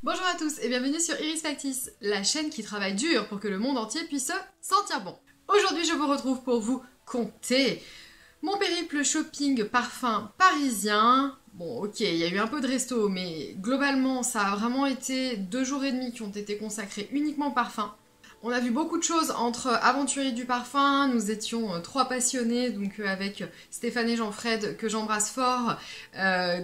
Bonjour à tous et bienvenue sur Iris Factice, la chaîne qui travaille dur pour que le monde entier puisse se sentir bon. Aujourd'hui je vous retrouve pour vous conter mon périple shopping parfum parisien. Bon ok, il y a eu un peu de resto, mais globalement ça a vraiment été 2 jours et demi qui ont été consacrés uniquement au parfum. On a vu beaucoup de choses entre aventuriers du parfum, nous étions 3 passionnés, donc avec Stéphane et Jean-Fred, que j'embrasse fort,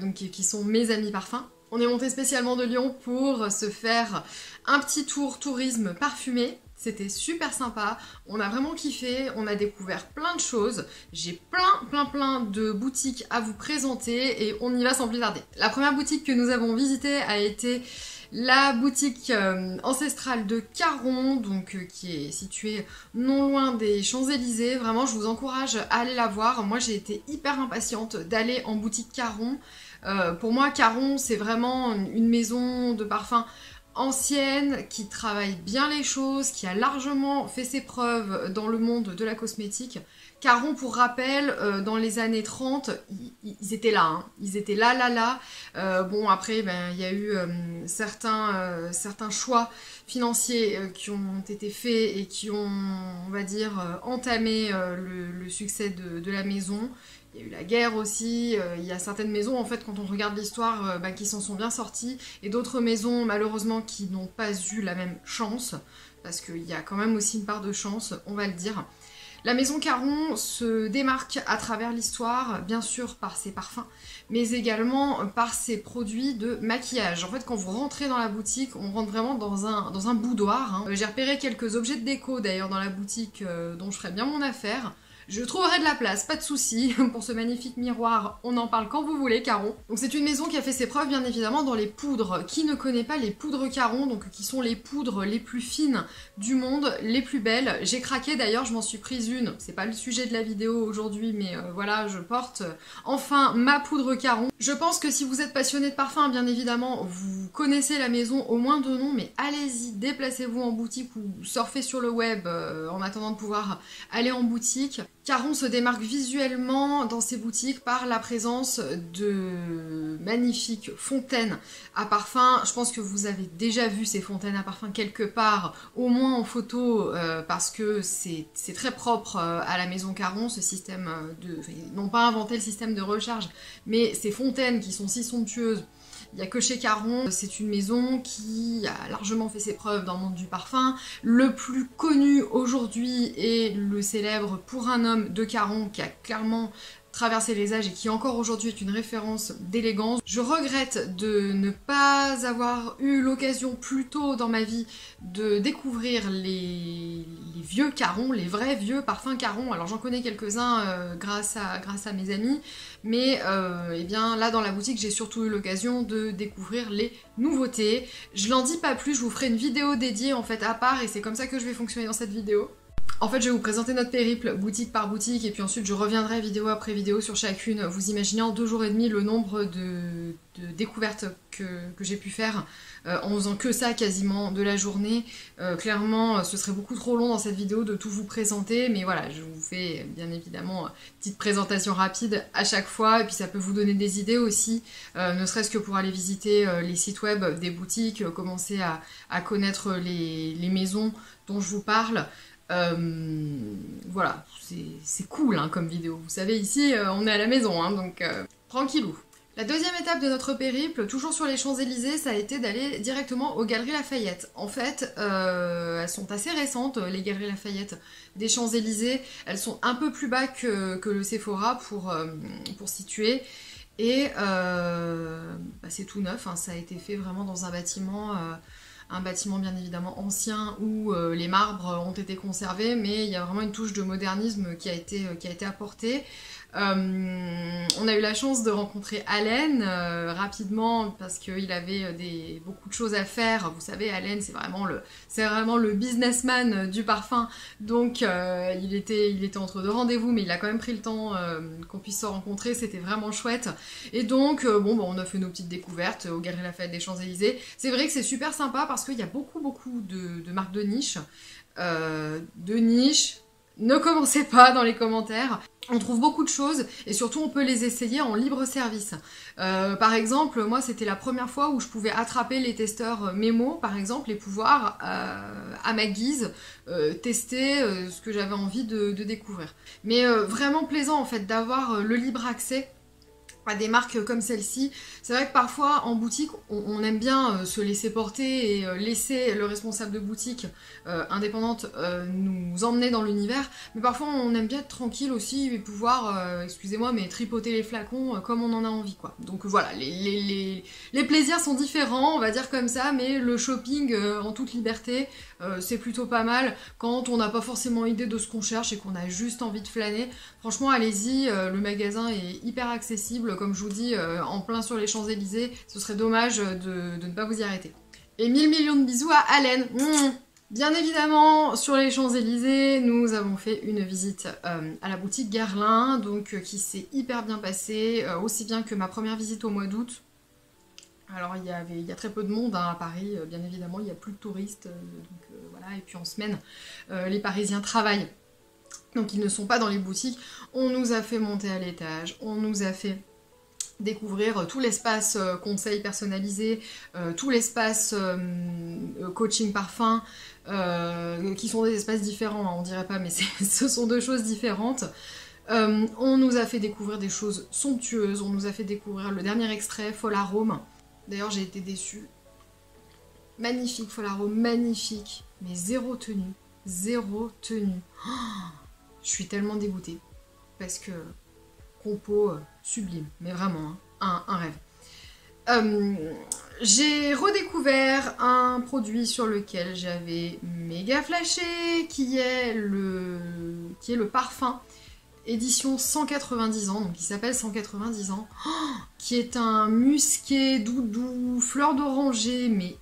donc qui sont mes amis parfums. On est monté spécialement de Lyon pour se faire un petit tour tourisme parfumé. C'était super sympa, on a vraiment kiffé, on a découvert plein de choses. J'ai plein de boutiques à vous présenter et on y va sans plus tarder. La première boutique que nous avons visitée a été la boutique ancestrale de Caron, donc qui est située non loin des Champs-Élysées. Vraiment, je vous encourage à aller la voir. Moi, j'ai été hyper impatiente d'aller en boutique Caron. Pour moi, Caron, c'est vraiment une maison de parfum ancienne, qui travaille bien les choses, qui a largement fait ses preuves dans le monde de la cosmétique. Caron, pour rappel, dans les années 30, ils étaient là, hein. Ils étaient là. Bon, après, ben, il y a eu certains choix financiers qui ont été faits et qui ont, on va dire, entamé le succès de la maison. Il y a eu la guerre aussi, il y a certaines maisons, en fait, quand on regarde l'histoire, qui s'en sont bien sorties, et d'autres maisons, malheureusement, qui n'ont pas eu la même chance, parce qu'il y a quand même aussi une part de chance, on va le dire. La maison Caron se démarque à travers l'histoire, bien sûr par ses parfums, mais également par ses produits de maquillage. En fait, quand vous rentrez dans la boutique, on rentre vraiment dans un boudoir, hein. J'ai repéré quelques objets de déco, d'ailleurs, dans la boutique, dont je ferai bien mon affaire. Je trouverai de la place, pas de soucis, pour ce magnifique miroir, on en parle quand vous voulez, Caron. Donc c'est une maison qui a fait ses preuves bien évidemment dans les poudres. Qui ne connaît pas les poudres Caron, donc qui sont les poudres les plus fines du monde, les plus belles. J'ai craqué d'ailleurs, je m'en suis prise une, c'est pas le sujet de la vidéo aujourd'hui, mais voilà, je porte enfin ma poudre Caron. Je pense que si vous êtes passionné de parfum, bien évidemment, vous connaissez la maison au moins de nom, mais allez-y, déplacez-vous en boutique ou surfez sur le web en attendant de pouvoir aller en boutique. Caron se démarque visuellement dans ses boutiques par la présence de magnifiques fontaines à parfum. Je pense que vous avez déjà vu ces fontaines à parfum quelque part, au moins en photo, parce que c'est très propre à la maison Caron, ce système de... Enfin, ils n'ont pas inventé le système de recharge, mais ces fontaines qui sont si somptueuses, il n'y a que chez Caron, c'est une maison qui a largement fait ses preuves dans le monde du parfum. Le plus connu aujourd'hui est le célèbre Pour un homme de Caron, qui a clairement traversé les âges et qui encore aujourd'hui est une référence d'élégance. Je regrette de ne pas avoir eu l'occasion plus tôt dans ma vie de découvrir les vieux Caron, les vrais vieux parfums Caron. Alors j'en connais quelques-uns grâce à mes amis, mais eh bien là dans la boutique j'ai surtout eu l'occasion de découvrir les nouveautés. Je n'en dis pas plus, je vous ferai une vidéo dédiée en fait à part et c'est comme ça que je vais fonctionner dans cette vidéo. En fait, je vais vous présenter notre périple boutique par boutique et puis ensuite je reviendrai vidéo après vidéo sur chacune. Vous imaginez en 2 jours et demi le nombre de découvertes que j'ai pu faire en faisant que ça quasiment de la journée. Clairement, ce serait beaucoup trop long dans cette vidéo de tout vous présenter, mais voilà, je vous fais bien évidemment une petite présentation rapide à chaque fois et puis ça peut vous donner des idées aussi, ne serait-ce que pour aller visiter les sites web des boutiques, commencer à connaître les maisons dont je vous parle. Voilà, c'est cool hein, comme vidéo. Vous savez, ici, on est à la maison, hein, donc tranquillou. La deuxième étape de notre périple, toujours sur les Champs-Élysées, ça a été d'aller directement aux Galeries Lafayette. En fait, elles sont assez récentes, les Galeries Lafayette des Champs-Élysées. Elles sont un peu plus bas que le Sephora pour situer. Et c'est tout neuf, hein, ça a été fait vraiment dans un bâtiment bien évidemment ancien où les marbres ont été conservés, mais il y a vraiment une touche de modernisme qui a été apportée. On a eu la chance de rencontrer Allen rapidement parce qu'il avait beaucoup de choses à faire. Vous savez, Allen c'est vraiment le businessman du parfum, donc il était entre 2 rendez-vous, mais il a quand même pris le temps qu'on puisse se rencontrer, c'était vraiment chouette. Et donc on a fait nos petites découvertes aux Galeries Lafayette des Champs-Élysées. C'est vrai que c'est super sympa parce qu'il y a beaucoup de marques de niche, ne commencez pas dans les commentaires. On trouve beaucoup de choses et surtout on peut les essayer en libre service. Par exemple, moi c'était la première fois où je pouvais attraper les testeurs mémo par exemple et pouvoir à ma guise tester ce que j'avais envie de découvrir. Mais vraiment plaisant en fait d'avoir le libre accès à des marques comme celle-ci. C'est vrai que parfois en boutique on aime bien se laisser porter et laisser le responsable de boutique indépendante nous emmener dans l'univers, mais parfois on aime bien être tranquille aussi et pouvoir, excusez-moi, mais tripoter les flacons comme on en a envie quoi. Donc voilà, les plaisirs sont différents, on va dire comme ça, mais le shopping en toute liberté, c'est plutôt pas mal quand on n'a pas forcément idée de ce qu'on cherche et qu'on a juste envie de flâner. Franchement allez-y, le magasin est hyper accessible, comme je vous dis, en plein sur les Champs-Élysées, ce serait dommage de ne pas vous y arrêter. Et 1000 millions de bisous à Allen. Bien évidemment, sur les Champs-Élysées, nous avons fait une visite à la boutique Guerlain, donc qui s'est hyper bien passée, aussi bien que ma première visite au mois d'août. Alors il y a très peu de monde hein, à Paris, bien évidemment, il n'y a plus de touristes, donc voilà, et puis en semaine, les Parisiens travaillent, donc ils ne sont pas dans les boutiques. On nous a fait monter à l'étage, on nous a fait découvrir tout l'espace conseil personnalisé, tout l'espace coaching parfum, qui sont des espaces différents, hein, on dirait pas, mais ce sont deux choses différentes. On nous a fait découvrir des choses somptueuses, on nous a fait découvrir le dernier extrait, Fol Arôme. D'ailleurs j'ai été déçue. Magnifique, Fol Arôme, magnifique, mais zéro tenue, zéro tenue. Oh, je suis tellement dégoûtée, parce que compo sublime, mais vraiment, hein, un rêve. J'ai redécouvert un produit sur lequel j'avais méga flashé, qui est le parfum édition 190 ans, donc il s'appelle 190 ans, qui est un musqué doudou, fleur d'oranger, mais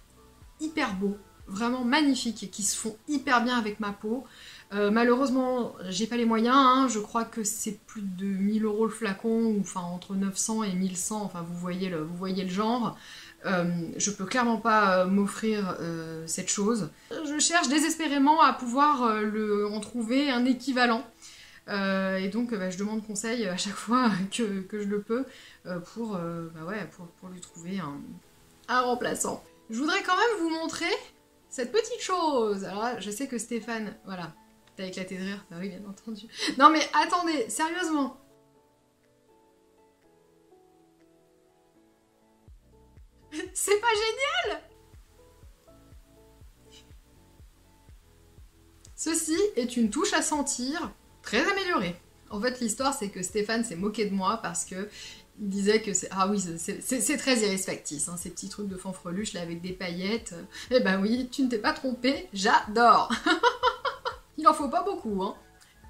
hyper beau, vraiment magnifique, et qui se font hyper bien avec ma peau. Malheureusement, j'ai pas les moyens, hein, je crois que c'est plus de 1000 € le flacon, ou enfin entre 900 et 1100, enfin vous voyez le genre. Je peux clairement pas m'offrir cette chose. Je cherche désespérément à pouvoir en trouver un équivalent. Et donc je demande conseil à chaque fois que je le peux pour lui trouver un remplaçant. Je voudrais quand même vous montrer cette petite chose. Alors là, je sais que Stéphane, voilà, t'as éclaté de rire, bah oui bien entendu. Non mais attendez, sérieusement. C'est pas génial? Ceci est une touche à sentir très améliorée. En fait, l'histoire, c'est que Stéphane s'est moqué de moi parce que il disait que c'est... Ah oui, c'est très Iris Factice, hein, ces petits trucs de fanfreluche là avec des paillettes. Eh ben oui, tu ne t'es pas trompé, j'adore. Il en faut pas beaucoup, hein.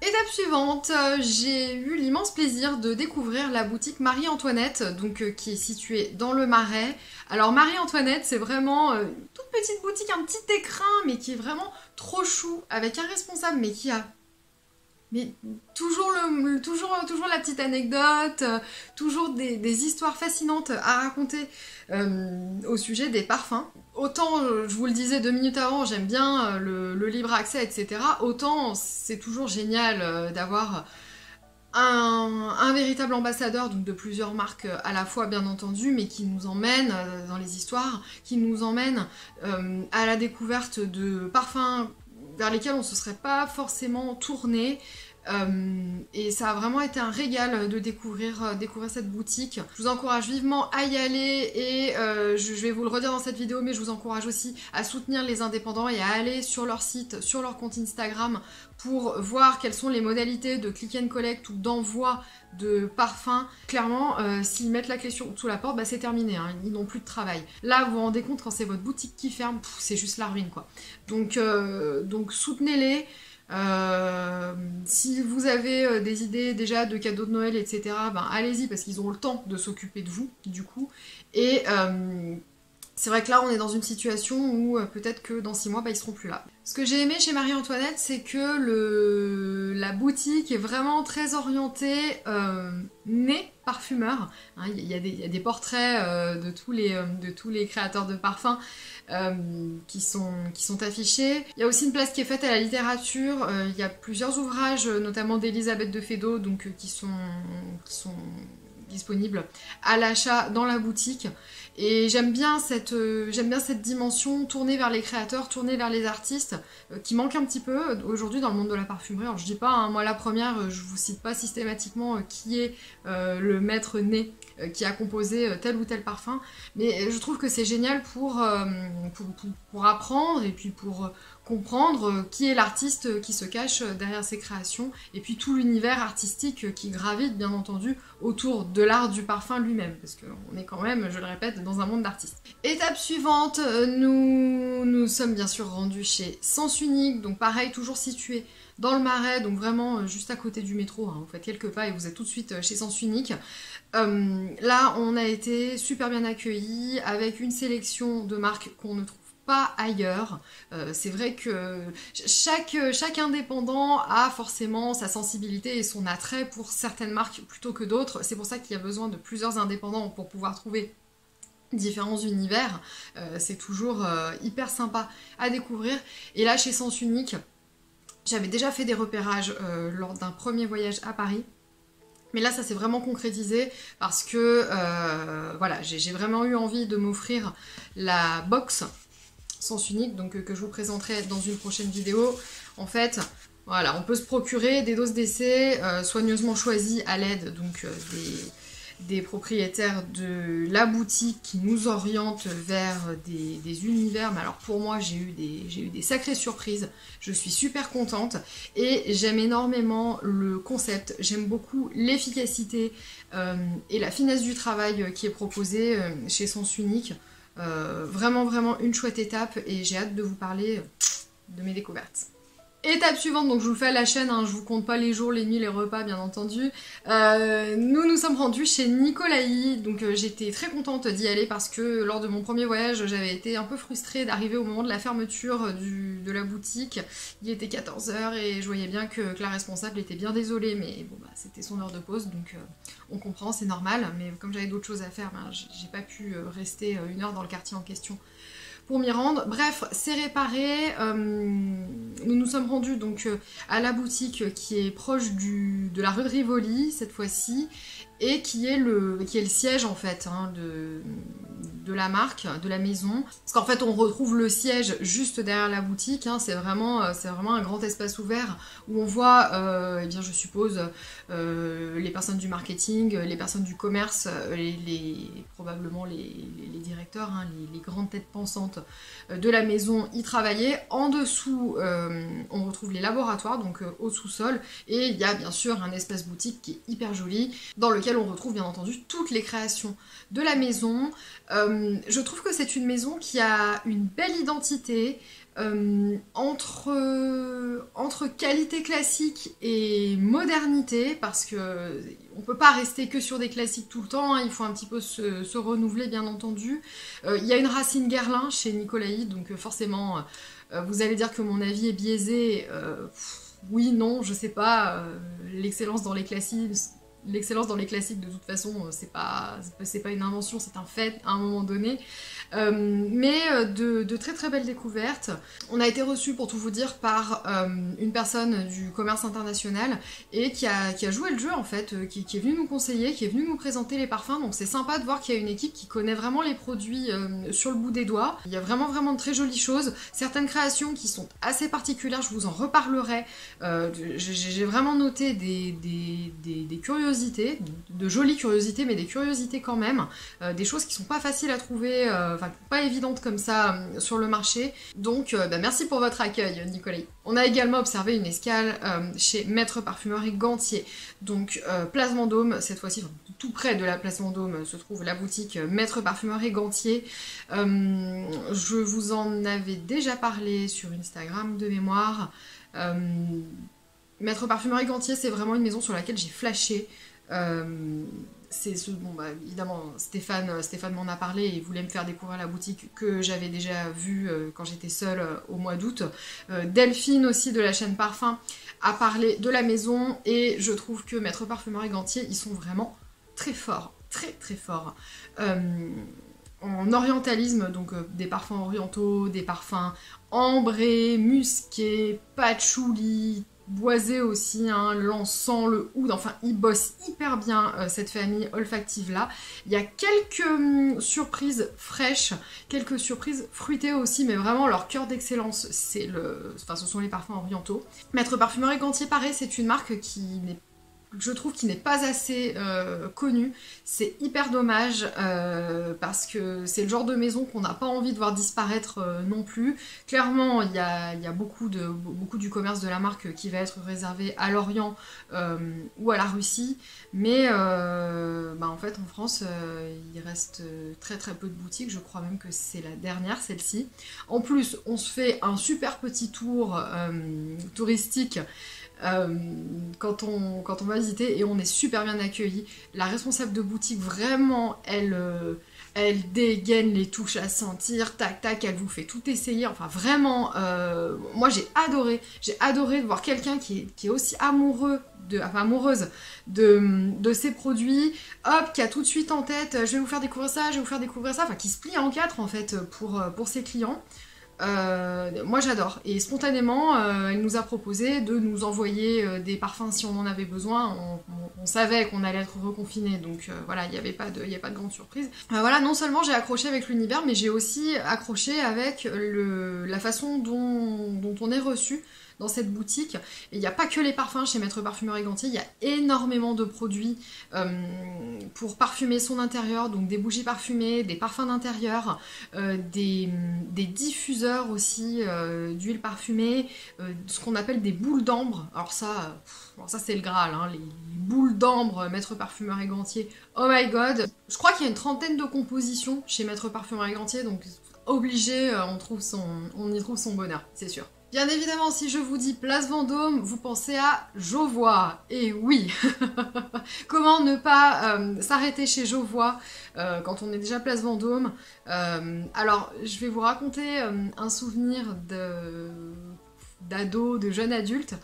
Étape suivante, j'ai eu l'immense plaisir de découvrir la boutique Marie-Antoinette, donc qui est située dans le Marais. Alors Marie-Antoinette, c'est vraiment une toute petite boutique, un petit écrin, mais qui est vraiment trop chou, avec un responsable, mais qui a... Mais toujours la petite anecdote, toujours des histoires fascinantes à raconter au sujet des parfums. Autant, je vous le disais 2 minutes avant, j'aime bien le libre accès, etc. Autant c'est toujours génial d'avoir un véritable ambassadeur, donc de plusieurs marques à la fois bien entendu, mais qui nous emmène dans les histoires, qui nous emmène à la découverte de parfums vers lesquels on ne se serait pas forcément tourné. Et ça a vraiment été un régal de découvrir cette boutique. Je vous encourage vivement à y aller et je vais vous le redire dans cette vidéo, mais je vous encourage aussi à soutenir les indépendants et à aller sur leur site, sur leur compte Instagram pour voir quelles sont les modalités de click and collect ou d'envoi de parfums. Clairement, s'ils mettent la clé sous la porte, bah c'est terminé, hein, ils n'ont plus de travail. Là, vous vous rendez compte, quand c'est votre boutique qui ferme, c'est juste la ruine, quoi. Donc soutenez-les. Si vous avez des idées déjà de cadeaux de Noël, etc., ben allez-y parce qu'ils ont le temps de s'occuper de vous, du coup. Et C'est vrai que là, on est dans une situation où peut-être que dans 6 mois, ils seront plus là. Ce que j'ai aimé chez Marie-Antoinette, c'est que la boutique est vraiment très orientée nez parfumeur. Hein, il y a des portraits de tous les créateurs de parfums qui sont affichés. Il y a aussi une place qui est faite à la littérature. Il y a plusieurs ouvrages, notamment d'Elisabeth de Feydeau, donc qui sont disponibles à l'achat dans la boutique. Et j'aime bien cette dimension tournée vers les créateurs, tournée vers les artistes, qui manque un petit peu aujourd'hui dans le monde de la parfumerie. Alors je dis pas, hein, moi la première, je vous cite pas systématiquement qui est le maître nez qui a composé tel ou tel parfum, mais je trouve que c'est génial pour apprendre et puis pour comprendre qui est l'artiste qui se cache derrière ses créations, et puis tout l'univers artistique qui gravite bien entendu autour de l'art du parfum lui-même, parce qu'on est quand même, je le répète, dans un monde d'artistes. Étape suivante, nous sommes bien sûr rendus chez Sens Unique, donc pareil, toujours situé dans le Marais, donc vraiment juste à côté du métro, hein, vous faites quelques pas et vous êtes tout de suite chez Sens Unique. Là, on a été super bien accueillis avec une sélection de marques qu'on ne trouve pas ailleurs. C'est vrai que chaque indépendant a forcément sa sensibilité et son attrait pour certaines marques plutôt que d'autres. C'est pour ça qu'il y a besoin de plusieurs indépendants pour pouvoir trouver différents univers. C'est toujours hyper sympa à découvrir. Et là, chez Sens Unique, j'avais déjà fait des repérages lors d'un premier voyage à Paris. Mais là, ça s'est vraiment concrétisé parce que voilà, j'ai vraiment eu envie de m'offrir la box Sens Unique, donc que je vous présenterai dans une prochaine vidéo. En fait, voilà, on peut se procurer des doses d'essai soigneusement choisies à l'aide donc des propriétaires de la boutique qui nous orientent vers des univers. Mais alors pour moi, j'ai eu des sacrées surprises. Je suis super contente et j'aime énormément le concept. J'aime beaucoup l'efficacité et la finesse du travail qui est proposé chez Sens Unique. Vraiment une chouette étape et j'ai hâte de vous parler de mes découvertes. Étape suivante, donc je vous le fais à la chaîne, hein, je vous compte pas les jours, les nuits, les repas bien entendu. Nous sommes rendus chez Nicolaï, donc j'étais très contente d'y aller parce que lors de mon premier voyage, j'avais été un peu frustrée d'arriver au moment de la fermeture de la boutique. Il était 14 h et je voyais bien que la responsable était bien désolée, mais bon bah c'était son heure de pause, donc on comprend, c'est normal, mais comme j'avais d'autres choses à faire, ben, j'ai pas pu rester 1 heure dans le quartier en question pour m'y rendre. Bref, c'est réparé. Nous nous sommes rendus donc à la boutique qui est proche de la rue de Rivoli cette fois-ci et qui est le siège en fait hein, de la marque, de la maison. Parce qu'en fait on retrouve le siège juste derrière la boutique, hein, c'est vraiment un grand espace ouvert où on voit, eh bien je suppose, les personnes du marketing, les personnes du commerce, probablement les directeurs, hein, les grandes têtes pensantes de la maison y travailler. En dessous, on retrouve les laboratoires, donc au sous-sol, et il y a bien sûr un espace boutique qui est hyper joli, dans lequel on retrouve bien entendu toutes les créations de la maison. Je trouve que c'est une maison qui a une belle identité, entre qualité classique et modernité, parce que on peut pas rester que sur des classiques tout le temps, hein, il faut un petit peu se renouveler bien entendu. Il y a une racine Guerlain chez Nicolaï, donc forcément vous allez dire que mon avis est biaisé, oui, non, je sais pas, l'excellence dans les classiques de toute façon c'est pas une invention, c'est un fait à un moment donné. Mais de très belles découvertes. On a été reçus pour tout vous dire par une personne du commerce international et qui a joué le jeu en fait, qui est venue nous conseiller, qui est venue nous présenter les parfums, donc c'est sympa de voir qu'il y a une équipe qui connaît vraiment les produits sur le bout des doigts. Il y a vraiment de très jolies choses, certaines créations qui sont assez particulières, je vous en reparlerai. J'ai vraiment noté des curiosités, de jolies curiosités, mais des curiosités quand même, des choses qui sont pas faciles à trouver, enfin pas évidentes comme ça sur le marché. Donc merci pour votre accueil Nicolas. On a également observé une escale chez Maître Parfumerie Gantier, donc place Vendôme, cette fois-ci tout près de la place Vendôme se trouve la boutique Maître Parfumerie Gantier. Je vous en avais déjà parlé sur Instagram de mémoire. Maître Parfumerie Gantier, c'est vraiment une maison sur laquelle j'ai flashé. bon, bah, évidemment, Stéphane m'en a parlé et voulait me faire découvrir la boutique que j'avais déjà vue quand j'étais seule au mois d'août. Delphine aussi de la chaîne Parfum a parlé de la maison et je trouve que Maître Parfumeur et Gantier, ils sont vraiment très forts, très très forts. En orientalisme, donc des parfums orientaux, des parfums ambrés, musqués, patchouli, boisé aussi, hein, l'encens, le oud, enfin ils bossent hyper bien cette famille olfactive là. Il y a quelques surprises fraîches, quelques surprises fruitées aussi, mais vraiment leur cœur d'excellence, ce sont les parfums orientaux. Maître Parfumeur et Gantier, pareil, c'est une marque je trouve qu'il n'est pas assez connu. C'est hyper dommage parce que c'est le genre de maison qu'on n'a pas envie de voir disparaître non plus. Clairement, il y a beaucoup du commerce de la marque qui va être réservé à l'Orient ou à la Russie, mais en fait en France il reste très très peu de boutiques. Je crois même que c'est la dernière, celle-ci. En plus, on se fait un super petit tour touristique quand on va visiter et on est super bien accueilli. La responsable de boutique, vraiment, elle dégaine les touches à sentir, tac tac, elle vous fait tout essayer. Enfin vraiment, moi j'ai adoré de voir quelqu'un qui est aussi amoureuse de ces produits, hop, qui a tout de suite en tête, je vais vous faire découvrir ça, enfin qui se plie en quatre en fait pour ses clients. Moi j'adore, et spontanément elle nous a proposé de nous envoyer des parfums si on en avait besoin. On savait qu'on allait être reconfiné, donc voilà, il n'y avait pas de grande surprise. Voilà, non seulement j'ai accroché avec l'univers, mais j'ai aussi accroché avec la façon dont on est reçu dans cette boutique. Et il n'y a pas que les parfums chez Maître Parfumeur et Gantier, il y a énormément de produits pour parfumer son intérieur, donc des bougies parfumées, des parfums d'intérieur, des diffuseurs aussi d'huile parfumée, ce qu'on appelle des boules d'ambre. Alors ça c'est le Graal, hein, les boules d'ambre Maître Parfumeur et Gantier, oh my god. Je crois qu'il y a une 30aine de compositions chez Maître Parfumeur et Gantier, donc obligé, on y trouve son bonheur, c'est sûr. Bien évidemment, si je vous dis Place Vendôme, vous pensez à Jovois. Et oui, comment ne pas s'arrêter chez Jovois quand on est déjà Place Vendôme. Alors, je vais vous raconter un souvenir d'ado, de jeune adulte.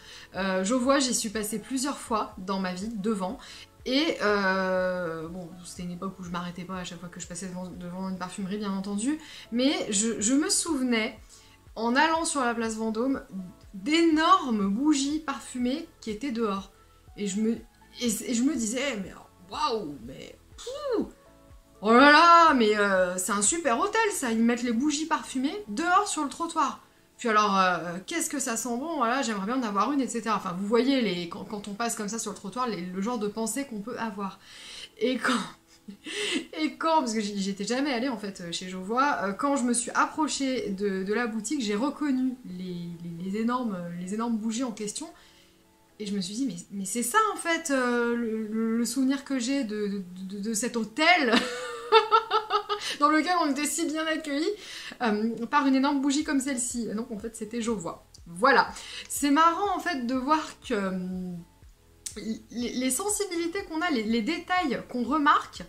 Jovois, j'y suis passée plusieurs fois dans ma vie, devant. Et bon, c'était une époque où je m'arrêtais pas à chaque fois que je passais devant une parfumerie, bien entendu. Mais je me souvenais, en allant sur la place Vendôme, d'énormes bougies parfumées qui étaient dehors. Et je me disais, mais waouh, mais oh là là, mais c'est un super hôtel ça, ils mettent les bougies parfumées dehors sur le trottoir. Puis alors, qu'est-ce que ça sent bon, voilà, j'aimerais bien en avoir une, etc. Enfin, vous voyez, quand on passe comme ça sur le trottoir, le genre de pensée qu'on peut avoir. Et parce que j'y étais jamais allée en fait chez Jovois, quand je me suis approchée de la boutique, j'ai reconnu les énormes bougies en question, et je me suis dit, mais c'est ça en fait le souvenir que j'ai de cet hôtel dans lequel on était si bien accueillis par une énorme bougie comme celle-ci. Donc en fait c'était Jovois. Voilà, c'est marrant en fait de voir que les sensibilités qu'on a, les détails qu'on remarque,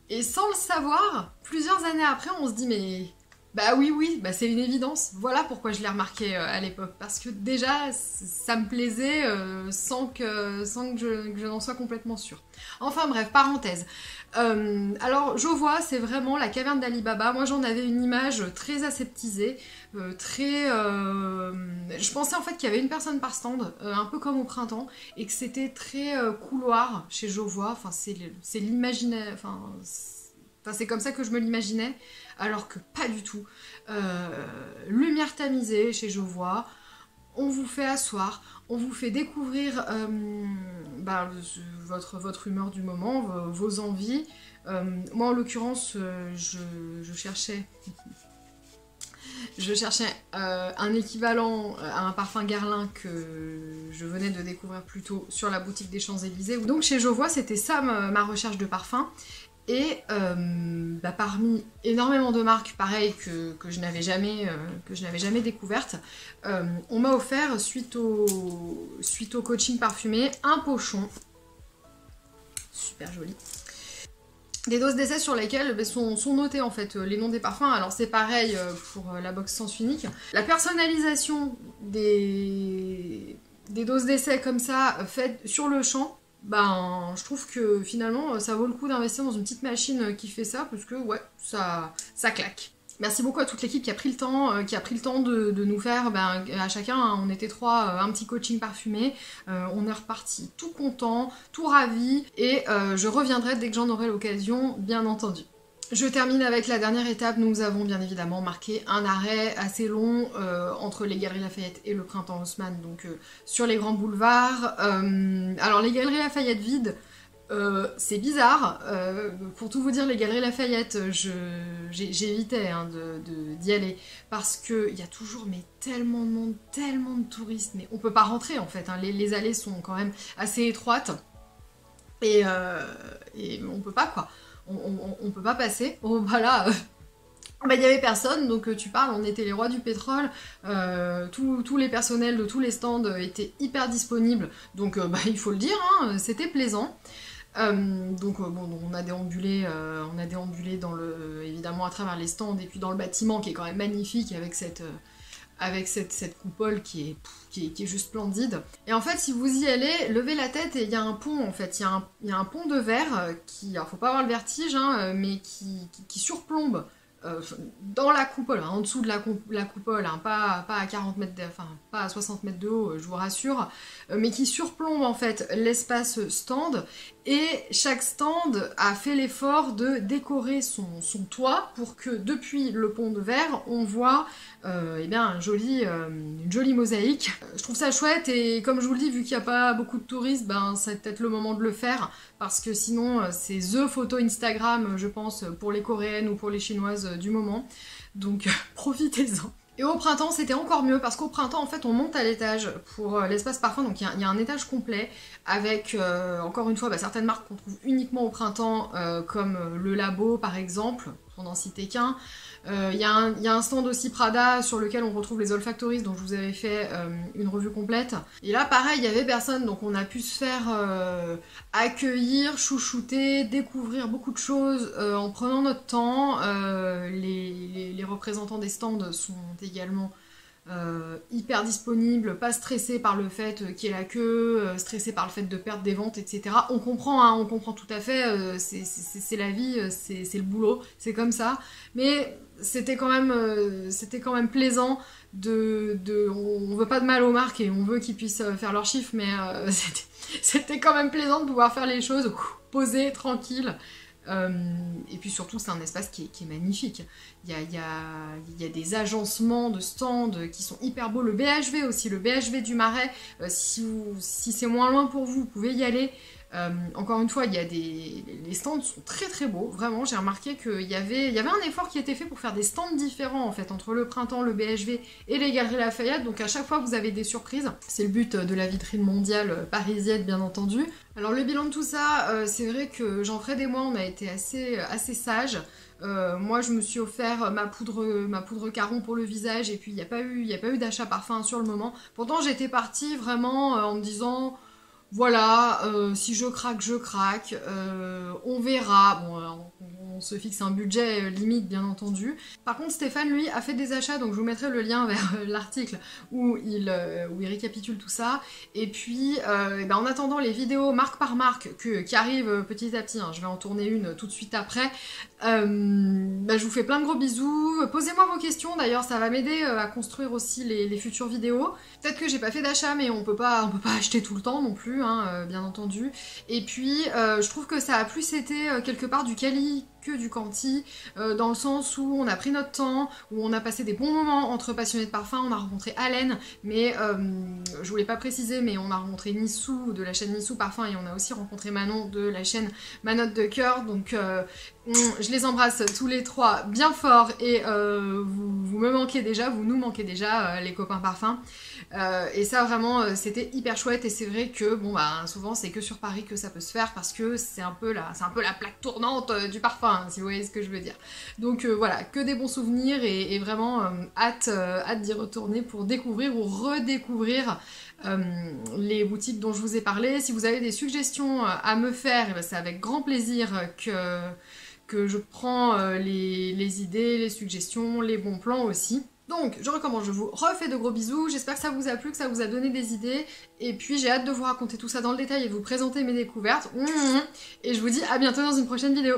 et sans le savoir, plusieurs années après, on se dit mais bah oui, bah c'est une évidence. Voilà pourquoi je l'ai remarqué à l'époque, parce que déjà ça me plaisait sans que je n'en sois complètement sûre. Enfin bref, parenthèse. Alors Jovois, c'est vraiment la caverne d'Ali Baba. Moi j'en avais une image très aseptisée, je pensais en fait qu'il y avait une personne par stand, un peu comme au printemps, et que c'était très couloir chez Jovois. Enfin c'est l'imaginaire, enfin c'est comme ça que je me l'imaginais, alors que pas du tout. Lumière tamisée chez Jovois, on vous fait asseoir, on vous fait découvrir votre humeur du moment, vos envies. Moi en l'occurrence, je cherchais un équivalent à un parfum Guerlain que je venais de découvrir plus tôt sur la boutique des Champs-Élysées. Donc chez Jovois, c'était ça ma recherche de parfum. Et parmi énormément de marques, pareil, que je n'avais jamais découvertes, on m'a offert, suite au coaching parfumé, un pochon, super joli, des doses d'essai sur lesquelles sont notés en fait les noms des parfums. Alors c'est pareil pour la box Sens Unique. La personnalisation des doses d'essai comme ça, faites sur le champ, ben je trouve que finalement ça vaut le coup d'investir dans une petite machine qui fait ça, parce que ouais, ça claque. Merci beaucoup à toute l'équipe qui a pris le temps, de nous faire, à chacun, hein, on était 3, un petit coaching parfumé. On est reparti tout content, tout ravi, et je reviendrai dès que j'en aurai l'occasion, bien entendu. Je termine avec la dernière étape. Nous avons bien évidemment marqué un arrêt assez long entre les Galeries Lafayette et le Printemps Haussmann, donc sur les grands boulevards. Alors les Galeries Lafayette vides, c'est bizarre, pour tout vous dire, les Galeries Lafayette, j'évitais hein, d'y aller, parce qu'il y a toujours tellement de monde, tellement de touristes, mais on peut pas rentrer en fait, hein. Les allées sont quand même assez étroites, et on peut pas quoi, on peut pas passer. Bon bah là... il y avait personne, donc tu parles, on était les rois du pétrole, tous les personnels de tous les stands étaient hyper disponibles, donc il faut le dire, hein, c'était plaisant. Donc on a déambulé évidemment à travers les stands et puis dans le bâtiment qui est quand même magnifique avec cette coupole qui est juste splendide. Et en fait, si vous y allez, levez la tête et il y a un pont en fait, il y a un pont de verre qui, alors faut pas avoir le vertige, hein, mais qui surplombe dans la coupole, hein, en dessous de la coupole, hein, pas à 40 mètres, enfin pas à 60 mètres de haut, je vous rassure, mais qui surplombe en fait l'espace stand, et chaque stand a fait l'effort de décorer son toit pour que depuis le pont de verre, on voit une jolie mosaïque. Je trouve ça chouette, et comme je vous le dis, vu qu'il n'y a pas beaucoup de touristes, c'est peut-être le moment de le faire, parce que sinon c'est THE photo Instagram, je pense, pour les coréennes ou pour les chinoises du moment, donc profitez-en. Et au printemps, c'était encore mieux, parce qu'au printemps, en fait, on monte à l'étage pour l'espace parfum, donc il y a un étage complet, avec, encore une fois, certaines marques qu'on trouve uniquement au printemps, comme le Labo, par exemple, pour n'en citer qu'un. Il y a un stand aussi Prada sur lequel on retrouve les Olfactories, dont je vous avais fait une revue complète. Et là, pareil, il y avait personne, donc on a pu se faire accueillir, chouchouter, découvrir beaucoup de choses en prenant notre temps. Les représentants des stands sont également hyper disponibles, pas stressés par le fait qu'il y ait la queue, stressés par le fait de perdre des ventes, etc. On comprend, hein, on comprend tout à fait, c'est la vie, c'est le boulot, c'est comme ça. Mais c'était quand même plaisant on veut pas de mal aux marques et on veut qu'ils puissent faire leurs chiffres, mais c'était quand même plaisant de pouvoir faire les choses posées, tranquilles. Et puis surtout, c'est un espace qui est magnifique. Il y a des agencements de stands qui sont hyper beaux. Le BHV aussi, le BHV du Marais, si c'est moins loin pour vous, vous pouvez y aller. Encore une fois, les stands sont très très beaux, vraiment. J'ai remarqué qu'il y avait un effort qui était fait pour faire des stands différents en fait, entre le printemps, le BHV et les Galeries Lafayette, donc à chaque fois vous avez des surprises. C'est le but de la vitrine mondiale parisienne, bien entendu. Alors le bilan de tout ça, c'est vrai que Jean-Fred et moi on a été assez sages. Moi je me suis offert ma poudre Caron pour le visage, et puis il n'y a pas eu d'achat parfum sur le moment. Pourtant j'étais partie vraiment en me disant... Voilà, si je craque, je craque, on verra. Bon, on se fixe un budget limite, bien entendu. Par contre, Stéphane, lui, a fait des achats, donc je vous mettrai le lien vers l'article où il récapitule tout ça. Et puis, en attendant les vidéos marque par marque qui arrivent petit à petit, hein, je vais en tourner une tout de suite après, je vous fais plein de gros bisous. Posez-moi vos questions, d'ailleurs, ça va m'aider à construire aussi les futures vidéos. Peut-être que j'ai pas fait d'achat, mais on peut pas acheter tout le temps non plus, hein, bien entendu. Et puis, je trouve que ça a plus été quelque part du quali que du quanti, dans le sens où on a pris notre temps, où on a passé des bons moments entre passionnés de parfum. On a rencontré Allen, mais je voulais pas préciser, mais on a rencontré Nissou de la chaîne Nissou Parfum, et on a aussi rencontré Manon de la chaîne Manotte de Cœur, donc Je les embrasse tous les trois bien fort et vous me manquez déjà, vous nous manquez déjà, les copains parfums. Et ça vraiment c'était hyper chouette et c'est vrai que bon bah souvent c'est que sur Paris que ça peut se faire parce que c'est un peu la plaque tournante du parfum, hein, si vous voyez ce que je veux dire. Donc voilà, que des bons souvenirs et vraiment hâte d'y retourner pour découvrir ou redécouvrir les boutiques dont je vous ai parlé. Si vous avez des suggestions à me faire, ben, c'est avec grand plaisir que je prends les idées, les suggestions, les bons plans aussi. Donc, je recommence, je vous refais de gros bisous, j'espère que ça vous a plu, que ça vous a donné des idées, et puis j'ai hâte de vous raconter tout ça dans le détail et de vous présenter mes découvertes. Et je vous dis à bientôt dans une prochaine vidéo.